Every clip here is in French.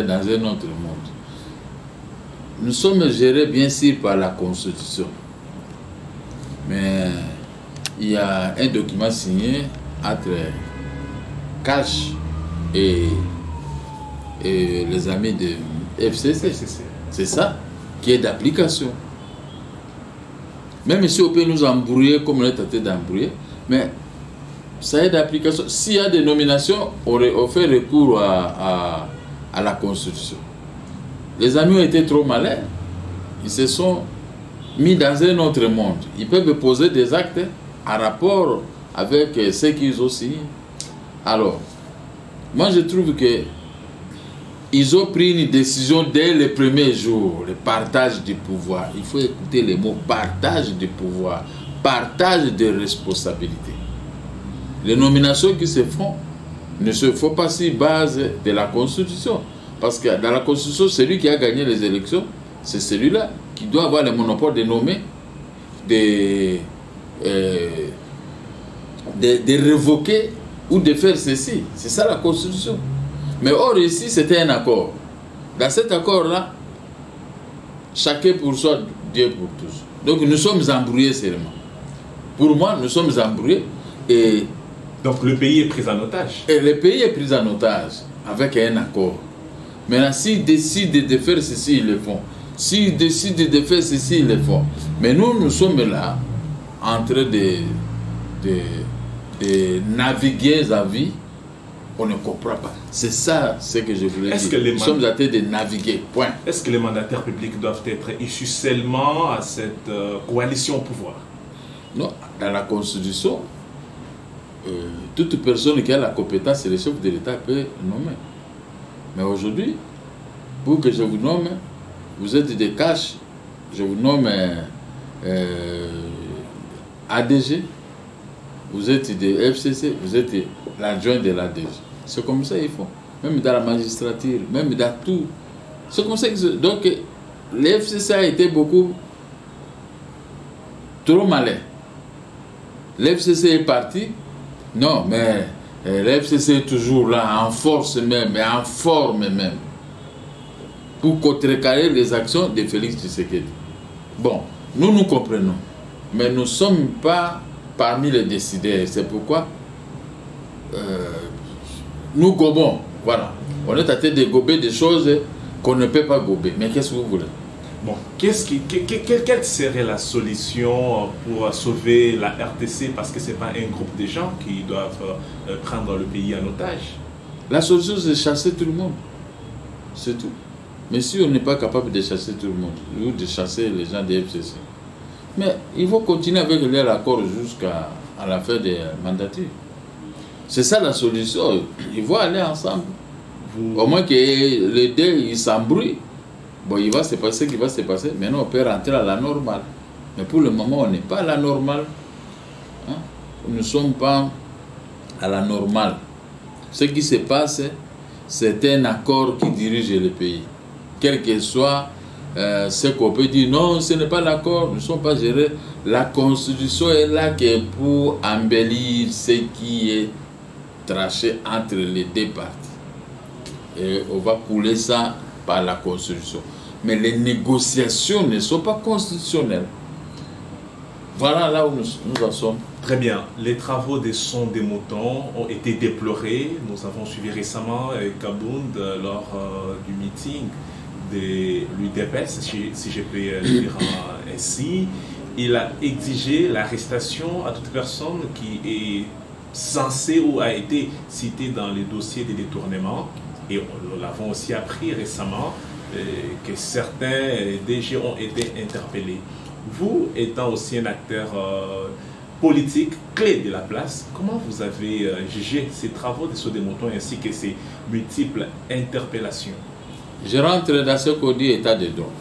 dans un autre monde. Nous sommes gérés bien sûr par la Constitution. Mais il y a un document signé entre Cash et les amis de FCC. C'est ça qui est d'application. Même si on peut nous embrouiller comme on est tenté d'embrouiller, mais ça est d'application. S'il y a des nominations, on fait recours à la Constitution. Les amis ont été trop malins. Ils se sont mis dans un autre monde. Ils peuvent poser des actes en rapport avec ce qu'ils ont signé. Alors, moi je trouve que ils ont pris une décision dès le premier jour, le partage du pouvoir. Il faut écouter les mots partage du pouvoir, partage de responsabilités. Les nominations qui se font ne se font pas sur base de la Constitution. Parce que dans la Constitution, celui qui a gagné les élections, c'est celui-là qui doit avoir le monopole de nommer, de révoquer ou de faire ceci. C'est ça la Constitution. Mais or ici, c'était un accord. Dans cet accord-là, chacun pour soi, Dieu pour tous. Donc nous sommes embrouillés seulement. Pour moi, nous sommes embrouillés et... Donc le pays est pris en otage. Et le pays est pris en otage avec un accord. Maintenant, s'ils décident de faire ceci, ils le font. S'ils décident de faire ceci, ils le font. Mais nous sommes là, en train de naviguer à vie. On ne comprend pas. C'est ça ce que je voulais dire. Nous sommes en train de naviguer. Point. Est-ce que les mandataires publics doivent être issus seulement à cette coalition au pouvoir? Non, dans la Constitution, toute personne qui a la compétence, le chef de l'État peut nommer. Mais aujourd'hui, pour que je vous nomme, vous êtes des caches, je vous nomme ADG, vous êtes des FCC, vous êtes l'adjoint de l'ADG. C'est comme ça qu'il faut. Même dans la magistrature, même dans tout. C'est comme ça que... Donc, le FCC a été beaucoup trop malin. Le FCC est parti. Non, mais le FCC est toujours là, en force même, et en forme même, pour contrecarrer les actions de Félix Tshisekedi. Bon, nous comprenons, mais nous ne sommes pas parmi les décideurs. C'est pourquoi nous gobons. Voilà. On est en train de gober des choses qu'on ne peut pas gober. Mais qu'est-ce que vous voulez? Bon, quelle serait la solution pour sauver la RDC? Parce que ce n'est pas un groupe de gens qui doivent prendre le pays en otage. La solution, c'est de chasser tout le monde. C'est tout. Mais si on n'est pas capable de chasser tout le monde, ou de chasser les gens des FCC, mais il faut continuer avec leur accord jusqu'à la fin des mandatures. C'est ça la solution. Ils vont aller ensemble. Au moins que les deux, ils s'embrouillent. Bon, il va se passer ce qui va se passer. Maintenant, on peut rentrer à la normale. Mais pour le moment, on n'est pas à la normale. Hein? Nous ne sommes pas à la normale. Ce qui se passe, c'est un accord qui dirige le pays. Quel que soit ce qu'on peut dire, non, ce n'est pas l'accord, nous ne sommes pas gérés. La Constitution est là pour embellir ce qui est traché entre les deux parties. Et on va couler ça par la Constitution. Mais les négociations ne sont pas constitutionnelles. Voilà là où nous en sommes. Très bien. Les travaux des sons des moutons ont été déplorés. Nous avons suivi récemment Kabound lors du meeting de l'UDPS, si je peux le dire ainsi. Il a exigé l'arrestation à toute personne qui est censée ou a été citée dans les dossiers de détournement. Et nous l'avons aussi appris récemment que certains DG ont été interpellés. Vous, étant aussi un acteur politique clé de la place, comment vous avez jugé ces travaux de Sceaux des Moutons ainsi que ces multiples interpellations? Je rentre dans ce qu'on dit état de droit.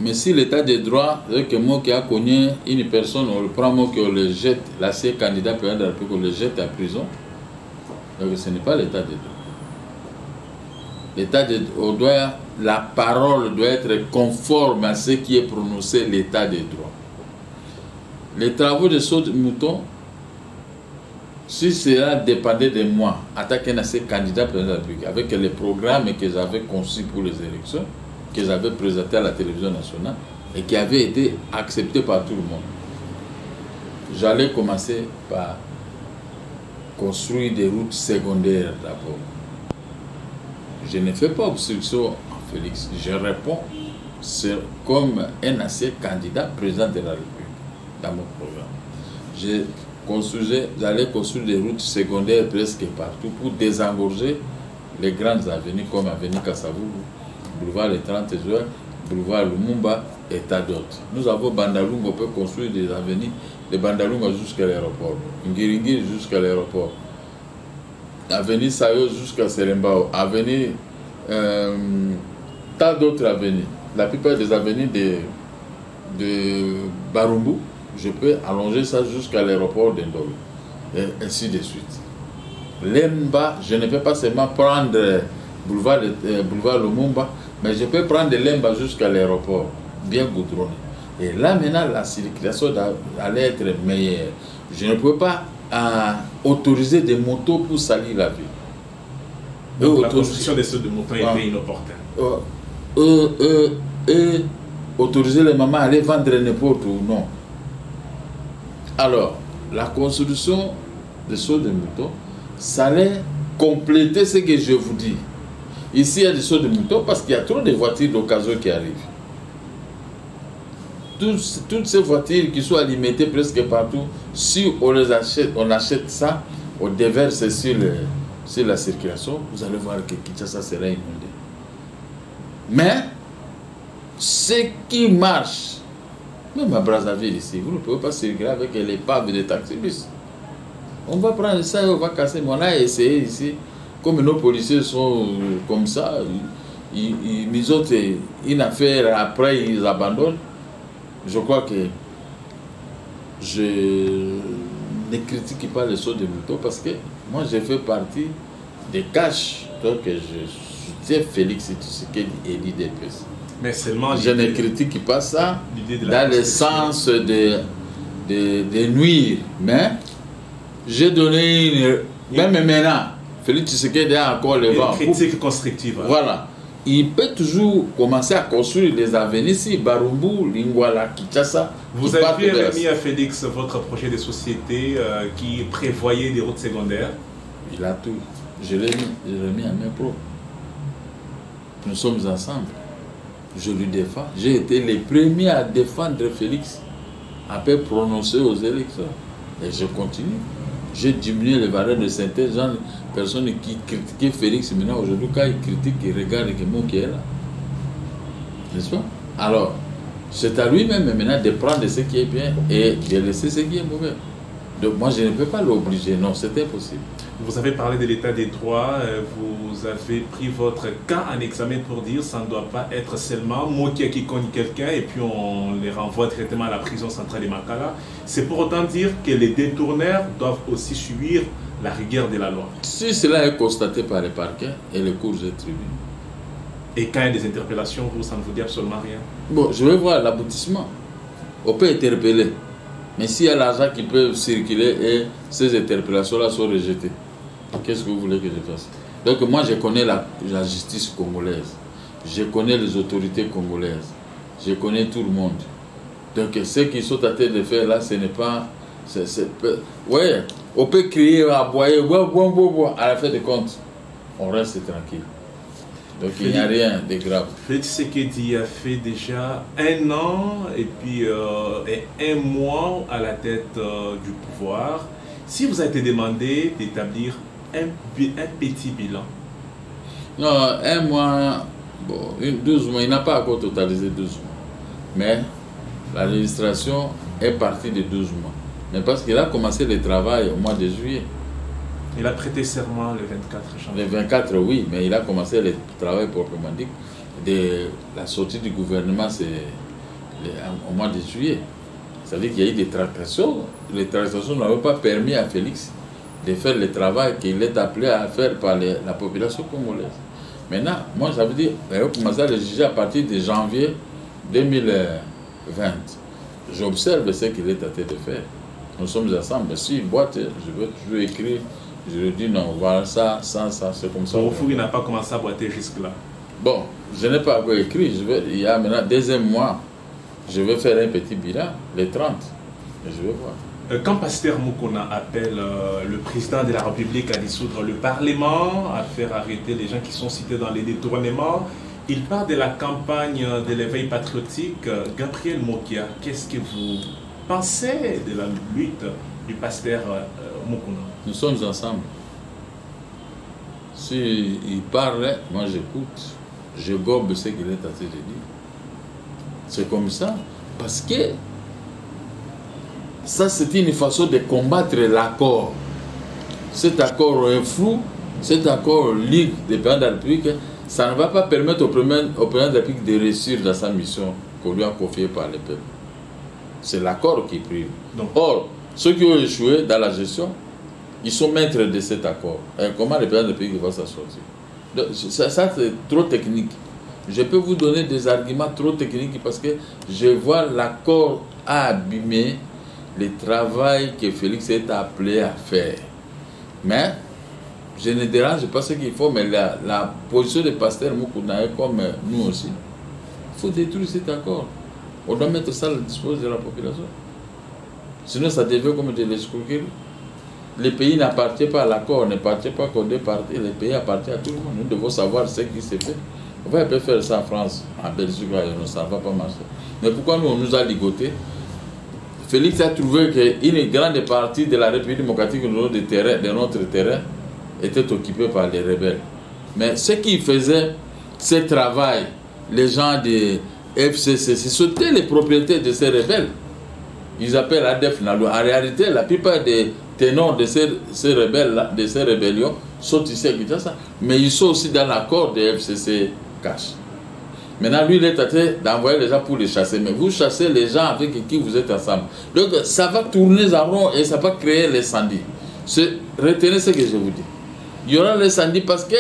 Mais si l'état de droit, c'est que moi qui a connu une personne, on le prend, moi qu'on le jette, l'ancien candidat président de la République, on le jette en prison, donc ce n'est pas l'état de droit. L'état de droit, la parole doit être conforme à ce qui est prononcé l'état de droit. Les travaux de Sceaux des Moutons Si cela dépendait de moi, en tant qu'un candidat président de la République, avec les programmes que j'avais conçus pour les élections, que j'avais présentés à la télévision nationale et qui avaient été acceptés par tout le monde, j'allais commencer par construire des routes secondaires d'abord. Je ne fais pas obstruction en Félix. Je réponds comme un ancien candidat président de la République dans mon programme. J'allais construire des routes secondaires presque partout pour désengorger les grandes avenues comme avenue Kassavou, boulevard les 30 Juin, boulevard Lumumba et tas d'autres. Nous avons Bandalunga, on peut construire des avenues de Bandalunga jusqu'à l'aéroport, Ngiringiri jusqu'à l'aéroport, avenue Sayo jusqu'à Serembao, avenue tas d'autres avenues. La plupart des avenues de Barumbu, je peux allonger ça jusqu'à l'aéroport d'Indolo, et ainsi de suite. Lemba, je ne peux pas seulement prendre boulevard Lumumba, mais je peux prendre Lemba jusqu'à l'aéroport, bien goudronné. Et là maintenant, la circulation allait être meilleure. Je ne peux pas autoriser des motos pour salir la ville. Donc la construction des sauts de motos était inopportune. Et autoriser les mamans à aller vendre n'importe où, non. Alors, la construction des sauts de moutons, ça allait compléter ce que je vous dis. Ici, il y a des sauts de moutons parce qu'il y a trop de voitures d'occasion qui arrivent. Toutes ces voitures qui sont alimentées presque partout, si on achète ça, on déverse sur la circulation, vous allez voir que Kinshasa sera inondé. Mais, ce qui marche, même à Brazzaville ici, vous ne pouvez pas circuler avec les paves des taxibus. On va prendre ça et on va casser. Mais on a essayé ici, comme nos policiers sont comme ça, ils ont une affaire, après ils abandonnent. Je crois que je ne critique pas les sauts de moutons parce que moi j'ai fait partie des caches. Donc je soutiens Félix Tshisekedi et l'IDPS. Mais seulement je ne critique pas ça dans le sens de nuire. Mais j'ai donné même maintenant, Félix Tshisekedi a encore le vent. Une critique constructive. Voilà. Il peut toujours commencer à construire des avenues ici, Barumbu, Lingwala, Kinshasa. Vous avez remis à Félix votre projet de société qui prévoyait des routes secondaires. Il a tout. Je l'ai mis à mes propres. Nous sommes ensemble. Je lui défends. J'ai été les premiers à défendre Félix, après prononcer aux élections. Et je continue. J'ai diminué les valeurs de certaines gens, personnes qui critiquaient Félix. Maintenant, aujourd'hui, quand ils critiquent, ils regardent que moi qui est là. N'est-ce pas? Alors, c'est à lui-même maintenant de prendre ce qui est bien et de laisser ce qui est mauvais. Donc moi, je ne peux pas l'obliger. Non, c'est impossible. Vous avez parlé de l'état des droits. Vous avez pris votre cas en examen pour dire que ça ne doit pas être seulement moquer qui cogne quelqu'un et puis on les renvoie directement à la prison centrale de Makala. C'est pour autant dire que les détourneurs doivent aussi subir la rigueur de la loi. Si cela est constaté par les parquets et les cours et tribunaux. Et quand il y a des interpellations, ça ne vous dit absolument rien? Bon, je vais voir l'aboutissement. On peut interpeller. Mais s'il y a l'argent qui peut circuler et ces interpellations-là sont rejetées, qu'est-ce que vous voulez que je fasse? Donc moi, je connais la justice congolaise. Je connais les autorités congolaises. Je connais tout le monde. Donc ce qu'ils sont en train de faire là, ce n'est pas... Ouais, on peut crier, aboyer, à la fin de compte, on reste tranquille. Donc il n'y a rien de grave. Félix Tshisekedi a fait déjà 1 an et puis 1 mois à la tête du pouvoir. Si vous a été demandé d'établir un petit bilan. Non, 1 mois, bon, 12 mois, il n'a pas encore totalisé 12 mois. Mais l'administration est partie de 12 mois. Mais parce qu'il a commencé le travail au mois de juillet. Il a prêté serment le 24 janvier. Le 24, oui, mais il a commencé le travail proprement dit. De la sortie du gouvernement, c'est au mois de juillet. Ça veut dire qu'il y a eu des tractations. Les tractations n'avaient pas permis à Félix de faire le travail qu'il est appelé à faire par la population congolaise. Maintenant, moi, ça veut dire qu'il a commencé à le juger à partir de janvier 2020. J'observe ce qu'il est en train de faire. Nous sommes ensemble. Mais s'il boite, je veux toujours écrire. Je lui dis non, voilà ça, c'est comme ça. Au fond, il n'a pas commencé à boiter jusque-là. Bon, je n'ai pas encore écrit. Il y a maintenant deuxième mois. Je vais faire un petit bilan, les 30. Et je vais voir. Quand Pasteur Moukouna appelle le président de la République à dissoudre le Parlement, à faire arrêter les gens qui sont cités dans les détournements, il parle de la campagne de l'éveil patriotique. Gabriel Mokia, qu'est-ce que vous pensez de la lutte du Pasteur Moukouna? Nous sommes ensemble. S'il parle, moi j'écoute. Je gobe ce qu'il est en train de dire. C'est comme ça. Parce que ça, c'est une façon de combattre l'accord. Cet accord est flou, cet accord ligue des présidents de la République, ça ne va pas permettre au président de la République de réussir dans sa mission qu'on lui a confiée par le peuple. C'est l'accord qui prime. Or, ceux qui ont échoué dans la gestion, ils sont maîtres de cet accord. Et comment le président de la République va s'en sortir? Ça c'est trop technique. Je peux vous donner des arguments trop techniques parce que je vois l'accord à abîmer le travail que Félix est appelé à faire. Mais je ne dérange pas ce qu'il faut, mais la position de Pasteur Moukouna est comme nous aussi. Il faut détruire cet accord. On doit mettre ça à la disposition de la population. Sinon, ça devient comme de l'escroquerie. Le pays n'appartient pas à l'accord, n'appartient pas qu'aux deux parties. Le pays appartient à tout le monde. Nous devons savoir ce qui s'est fait. On va peut faire ça en France, en Belgique, ça ne va pas marcher. Mais pourquoi nous, on nous a ligoté? Félix a trouvé qu'une grande partie de la République démocratique de notre terrain était occupée par les rebelles. Mais ce qui faisait ce travail, les gens de FCC, c'était les propriétaires de ces rebelles. Ils appellent ADEF Nalo. En réalité, la plupart des ténors de ces rebelles, de ces rébellions, sont ici à Kinshasa. Mais ils sont aussi dans l'accord de FCC cash. Maintenant, lui, il est en train d'envoyer les gens pour les chasser. Mais vous chassez les gens avec qui vous êtes ensemble. Donc, ça va tourner en rond et ça va créer l'incendie. Retenez ce que je vous dis. Il y aura l'incendie parce que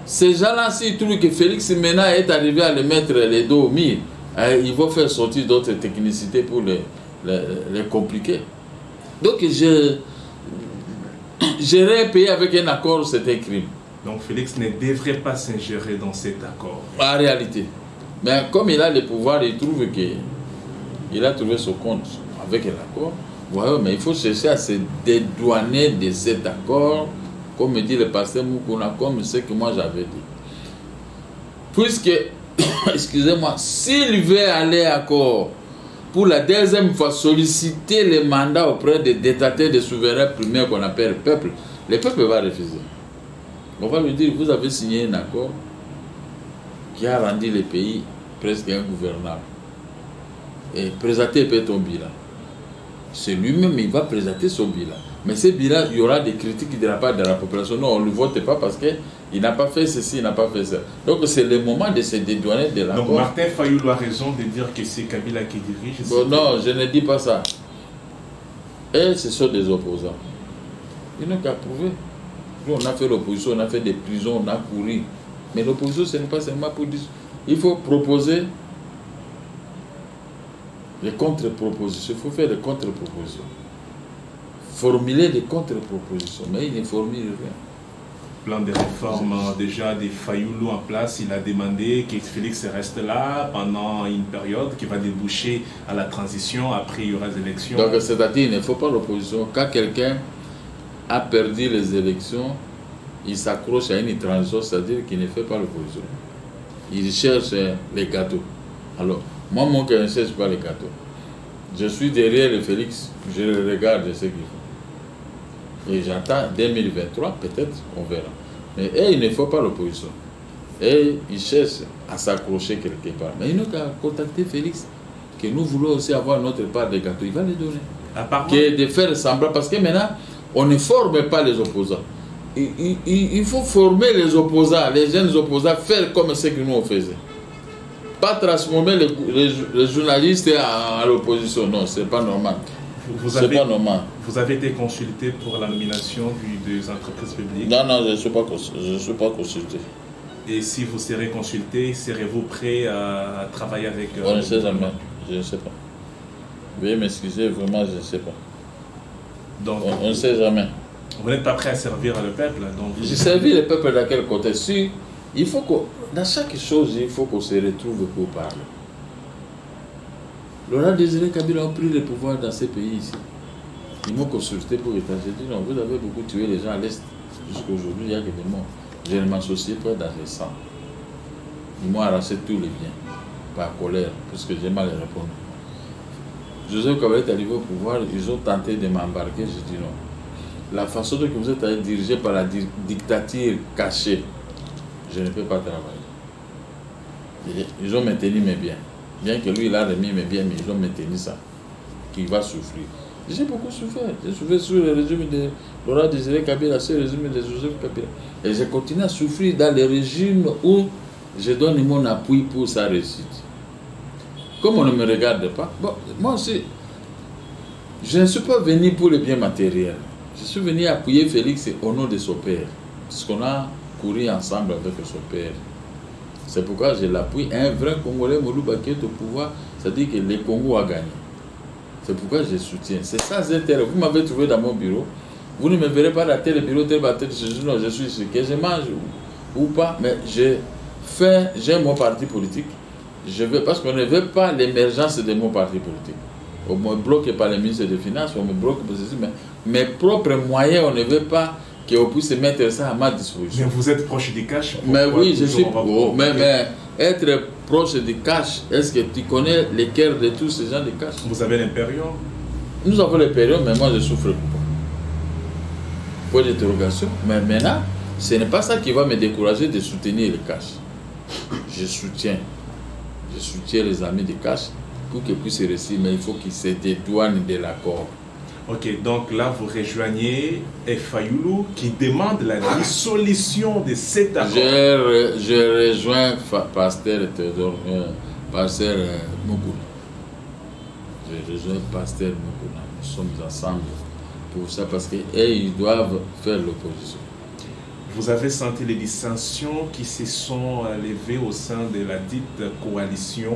ces gens-là, s'ils trouvent que Félix maintenant est arrivé à les mettre les dos au mur, ils vont faire sortir d'autres technicités pour les compliquer. Donc, gérer un pays avec un accord, c'est un crime. Donc, Félix ne devrait pas s'ingérer dans cet accord. En réalité. Mais comme il a le pouvoir, il trouve qu'il a trouvé son compte avec l'accord. Ouais, mais il faut chercher à se dédouaner de cet accord, comme me dit le pasteur Moukouna, comme ce que moi j'avais dit. Puisque, excusez-moi, s'il veut aller à accord pour la deuxième fois solliciter les mandats auprès des détenteurs des souverains primaires qu'on appelle le peuple va refuser. On va lui dire, vous avez signé un accord qui a rendu le pays presque ingouvernable. Et présenter peut ton bilan. C'est lui-même, il va présenter son bilan. Mais ce bilan, il y aura des critiques de la part de la population. Non, on ne le vote pas parce qu'il n'a pas fait ceci, il n'a pas fait ça. Donc c'est le moment de se dédouaner de l'accord. Donc Martin Fayulu a raison de dire que c'est Kabila qui dirige. Bon, non, je ne dis pas ça. Et ce sont des opposants. Ils n'ont qu'à prouver. Nous, on a fait l'opposition, on a fait des prisons, on a couru. Mais l'opposition, ce n'est pas seulement pour dire. Il faut proposer des contre-propositions. Il faut faire des contre-propositions. Formuler des contre-propositions. Mais il ne formule rien. Plan de réforme déjà des Fayulu en place. Il a demandé que Félix reste là pendant une période qui va déboucher à la transition. Après, il y aura des élections. Donc, c'est-à-dire, il ne faut pas l'opposition. Quand quelqu'un a perdu les élections, il s'accroche à une transition, c'est-à-dire qu'il ne fait pas l'opposition. Il cherche les gâteaux. Alors, moi, mon cœur ne cherche pas les gâteaux. Je suis derrière le Félix, je le regarde ce qu'il fait. Et j'attends 2023, peut-être, on verra. Mais il ne faut pas l'opposition. Et il cherche à s'accrocher quelque part. Mais il n'a qu'à contacter Félix, que nous voulons aussi avoir notre part de gâteaux. Il va les donner. Que de faire semblant, parce que maintenant, on ne forme pas les opposants. Il faut former les opposants, les jeunes opposants, faire comme ce que nous on faisait. Pas transformer les journalistes à l'opposition. Non, c'est pas normal. Pas normal. Vous avez été consulté pour la nomination des entreprises publiques? Non, je ne suis pas consulté. Et si vous serez consulté, serez-vous prêt à travailler avec... On ne sait jamais. Je ne sais pas. Veuillez m'excuser, vraiment, je ne sais pas. Donc, on ne sait jamais. Vous n'êtes pas prêt à servir le peuple. Donc J'ai servi le peuple de quel côté? Si, il faut que, dans chaque chose, il faut qu'on se retrouve pour parler. Laurent Désiré Kabila a pris le pouvoir dans ces pays ici. Ils m'ont consulté pour état. J'ai dit non, vous avez beaucoup tué les gens à l'Est. Jusqu'à aujourd'hui, il n'y a que des morts. Je ne m'associe pas dans les sangs. Ils m'ont arraché tous les biens, par colère, parce que j'ai mal répondu. Joseph Kabila est arrivé au pouvoir, ils ont tenté de m'embarquer, j'ai dit non. La façon dont vous êtes allé dirigé par la dictature cachée, je ne peux pas travailler. Ils ont maintenu mes biens. Bien que lui, il a remis mes biens, mais ils ont maintenu ça. Qui va souffrir. J'ai beaucoup souffert. J'ai souffert sur le régime de Laurent Désiré Kabila, sur le régime de Joseph Kabila. Et j'ai continué à souffrir dans les régimes où je donne mon appui pour sa réussite. Comme on ne me regarde pas, bon, moi aussi, je ne suis pas venu pour le bien matériel. Je suis venu appuyer Félix au nom de son père. Parce qu'on a couru ensemble avec son père. C'est pourquoi je l'appuie. Un vrai Congolais, Moluba, qui est au pouvoir, c'est-à-dire que le Congo a gagné. C'est pourquoi je soutiens. C'est sans intérêt. Vous m'avez trouvé dans mon bureau. Vous ne me verrez pas dans tel bureau, tel tête. Je suis ici. Que je mange ou pas, mais j'ai mon parti politique. Je veux, parce qu'on ne veut pas l'émergence de mon parti politique. On me bloque par les ministres des Finances, on me bloque par ceci, mais mes propres moyens, on ne veut pas qu'on puisse mettre ça à ma disposition. Mais vous êtes proche du cash? Mais oui, je suis pro. Mais être proche du cash, est-ce que tu connais les cœurs de tous ces gens de cash? Vous avez l'impérium? Nous avons l'impérium, mais moi je souffre pas. Point d'interrogation. Mais maintenant, ce n'est pas ça qui va me décourager de soutenir le cash. Je soutiens les amis de cash pour qu'ils puissent réussir, mais il faut qu'ils se dédouanent de l'accord. Ok, donc là vous rejoignez Fayoulou qui demande la dissolution de cet accord. Je rejoins Pasteur Théodore, Pasteur Mokuna. Je rejoins Pasteur Mokuna. Nous sommes ensemble pour ça parce qu'ils doivent faire l'opposition. Vous avez senti les dissensions qui se sont levées au sein de la dite coalition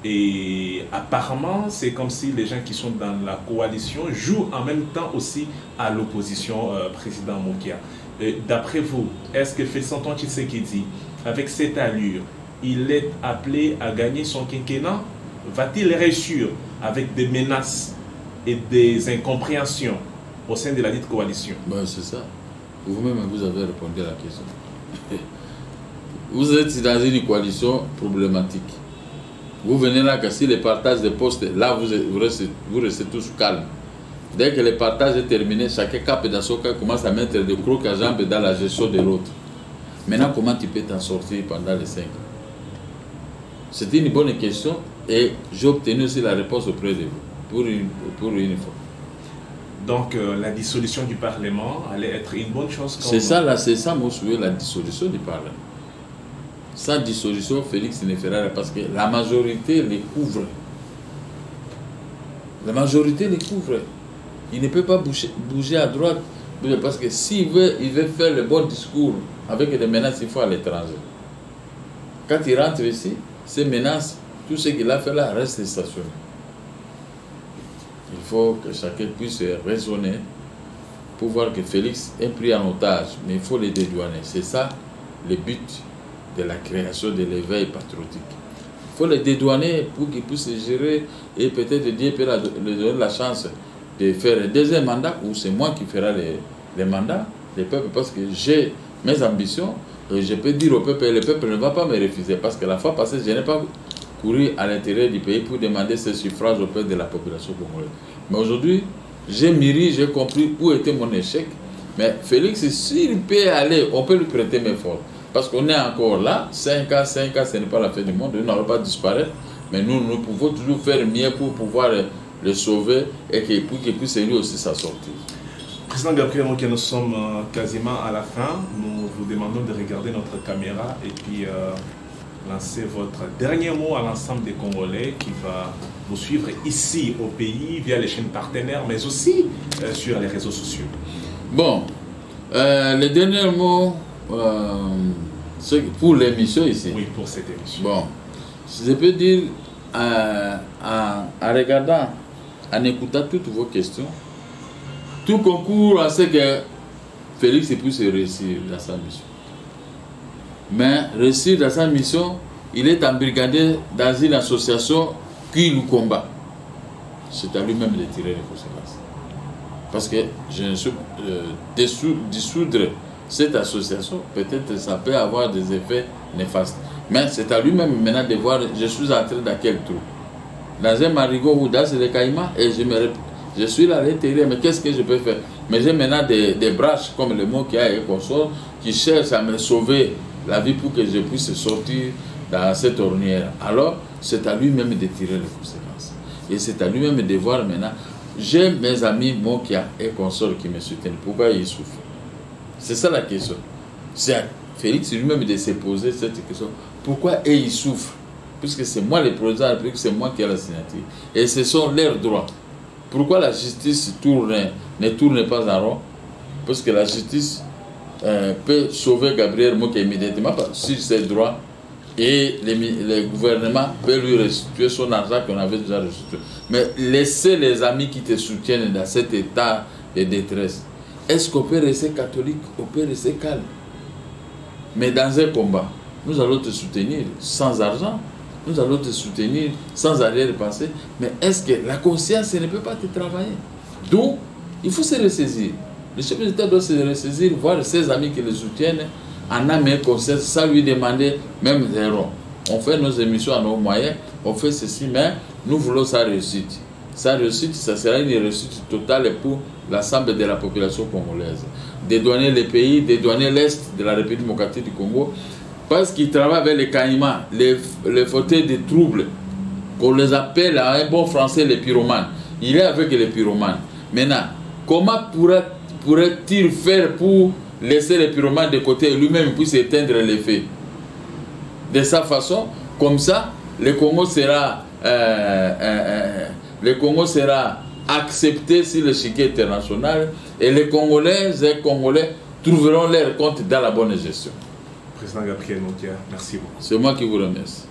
et apparemment c'est comme si les gens qui sont dans la coalition jouent en même temps aussi à l'opposition, président Mokia. D'après vous, est-ce que Félix Antoine Tshisekedi, avec cette allure, il est appelé à gagner son quinquennat? Va-t-il réussir avec des menaces et des incompréhensions au sein de la dite coalition? Ben, c'est ça. Vous-même, vous avez répondu à la question. Vous êtes dans une coalition problématique. Vous venez là que si les partages de postes, là vous restez tous calmes. Dès que le partage est terminé, chacun cape dans son cas, commence à mettre des crocs à jambes dans la gestion de l'autre. Maintenant, comment tu peux t'en sortir pendant les 5 ans? C'est une bonne question et j'ai obtenu aussi la réponse auprès de vous, pour une fois. Donc la dissolution du Parlement allait être une bonne chose. C'est ça, mon souhait, la dissolution du Parlement. Sans dissolution, Félix ne fera rien parce que la majorité les couvre. La majorité les couvre. Il ne peut pas bouger à droite parce que s'il veut faire le bon discours avec des menaces, il faut à l'étranger. Quand il rentre ici, ces menaces, tout ce qu'il a fait là reste stationné. Il faut que chacun puisse raisonner pour voir que Félix est pris en otage, mais il faut les dédouaner. C'est ça le but de la création de l'éveil patriotique. Il faut les dédouaner pour qu'ils puissent gérer et peut-être Dieu peut leur donner la chance de faire un deuxième mandat ou c'est moi qui ferai les mandats des peuples parce que j'ai mes ambitions et je peux dire au peuple et le peuple ne va pas me refuser parce que la fois passée je n'ai pas couru à l'intérieur du pays pour demander ce suffrage auprès de la population congolaise. Mais aujourd'hui, j'ai mûri, j'ai compris où était mon échec. Mais Félix, s'il peut aller, on peut lui prêter mes forces. Parce qu'on est encore là, 5 ans, ce n'est pas la fin du monde, nous n'allons pas disparaître. Mais nous pouvons toujours faire mieux pour pouvoir le sauver et pour qu'il puisse lui aussi s'en sortir. Président Gabriel Mokia, nous sommes quasiment à la fin. Nous vous demandons de regarder notre caméra et puis lancer votre dernier mot à l'ensemble des Congolais qui va vous suivre ici au pays via les chaînes partenaires, mais aussi sur les réseaux sociaux. Bon, le dernier mot pour l'émission ici. Oui, pour cette émission. Bon, je peux dire en regardant, en écoutant toutes vos questions, tout concourt à ce que Félix puisse réussir dans sa mission. Mais réussir dans sa mission, il est embrigadé dans une association qui nous combat. C'est à lui-même de tirer les conséquences. Parce que dissoudre cette association, peut-être ça peut avoir des effets néfastes. Mais c'est à lui-même maintenant de voir, je suis entré dans quel trou. Dans un marigot ou dans le caïman, et je suis là à l'intérieur, mais qu'est-ce que je peux faire? Mais j'ai maintenant des branches, comme le mot qui a et consort, qui cherchent à me sauver la vie pour que je puisse sortir dans cette ornière. Alors, c'est à lui-même de tirer les conséquences. Et c'est à lui-même de voir maintenant. J'ai mes amis Mokia et consorts qui me soutiennent. Pourquoi ils souffrent? C'est ça la question. C'est à Félix lui-même de se poser cette question. Pourquoi ils souffrent? Puisque c'est moi le président de la République, c'est moi qui ai la signature. Et ce sont leurs droits. Pourquoi la justice ne tourne pas en rond? Parce que la justice peut sauver Gabriel Mokia immédiatement sur ses droits. Et le gouvernement peut lui restituer son argent qu'on avait déjà restitué. Mais laissez les amis qui te soutiennent dans cet état de détresse. Est-ce qu'on peut rester catholique? On peut rester calme. Mais dans un combat, nous allons te soutenir sans argent. Nous allons te soutenir sans arrière-pensée. Mais est-ce que la conscience ne peut pas te travailler? Donc, il faut se ressaisir. Le chef d'État doit se ressaisir, voir ses amis qui le soutiennent, en âme et conscience, sans lui demander même zéro. On fait nos émissions à nos moyens, on fait ceci, mais nous voulons sa réussite. Sa réussite, ça sera une réussite totale pour l'ensemble de la population congolaise. Dédouaner les pays, dédouaner l'Est de la République démocratique du Congo, parce qu'ils travaillent avec les caïmans, les fauteuils de troubles, qu'on les appelle à un bon français les pyromanes. Il est avec les pyromanes. Maintenant, comment pourrait-il faire pour laisser les pyromanes de côté et lui-même puisse éteindre les feux? De sa façon, comme ça, le Congo sera accepté sur l'échiquier international et les Congolaises et Congolais trouveront leur compte dans la bonne gestion. Président Gabriel Mokia, merci beaucoup. C'est moi qui vous remercie.